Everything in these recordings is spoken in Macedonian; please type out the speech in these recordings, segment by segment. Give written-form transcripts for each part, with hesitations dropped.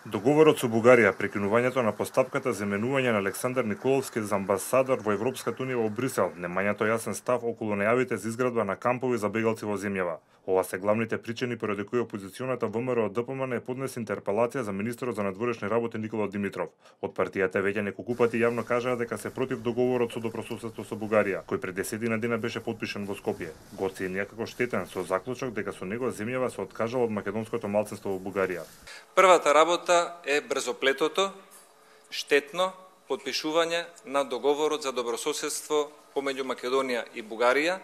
Договорот со Бугарија, прекинувањето на постапката за именување на Александар Николовски за амбасадор во Европската унија во Брисел, немањето јасен став околу најавите за изградба на кампови за бегалци во земјава. Ова се главните причини поради кои опозиционата ВМРО ДПМН поднесе интерпелација за министерот за надворешни работи Никола Димитров. Од партијата веќе неколку пати јавно кажаа дека се против договорот со добрососедство со Бугарија, кој пред 10 дена беше потпишан во Скопје. Го оцени како штетен со заклучок дека со него земјава се откажала од македонското малцинство во Бугарија. Првата работа е брзоплетото, штетно потпишување на договорот за добрососедство помеѓу Македонија и Бугарија,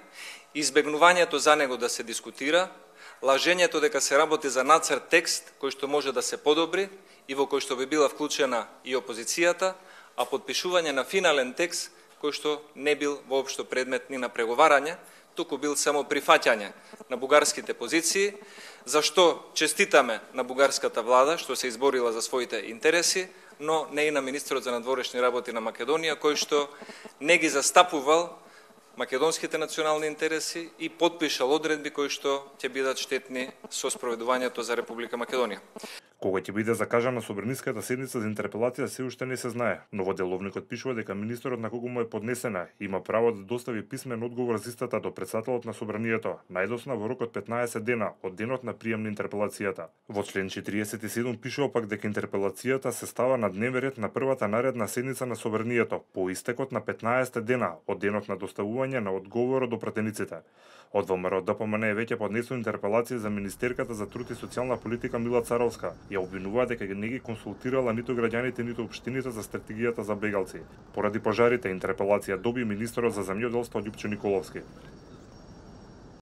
избегнувањето за него да се дискутира, лажењето дека се работи за нацрт текст кој што може да се подобри и во кој што би била вклучена и опозицијата, а потпишување на финален текст кој што не бил воопшто предмет ни на преговарање, туку бил само прифаќање на бугарските позиции, зашто честитаме на бугарската влада што се изборила за своите интереси, но не и на министерот за надворешни работи на Македонија, кој што не ги застапувал македонските национални интереси и потпишал одредби кои што ќе бидат штетни со спроведувањето за Република Македонија. Кога ќе биде закажана собраниската седница за интерпелација се уште не се знае, но во деловникот пишува дека министерот на кого му е поднесена има право да достави писмен одговор за истата до претседателот на собранието, најдосна во рок од 15 дена од денот на прием на интерпелацијата. Во член 47 пишува пак дека интерпелацијата се става на дневен ред на првата наредна седница на собранието по истекот на 15 дена од денот на доставување на одговорот до пратениците. Од ВМРО ДПМН е веќе поднесено интерпелација за министерката за труд и социјална политика Мила Царовска. Ја обвинуваа дека не ги консултирала ниту граѓаните, ниту општините за стратегијата за бегалци. Поради пожарите, интерпелација доби министерот за земјоделство Љупчо Николовски.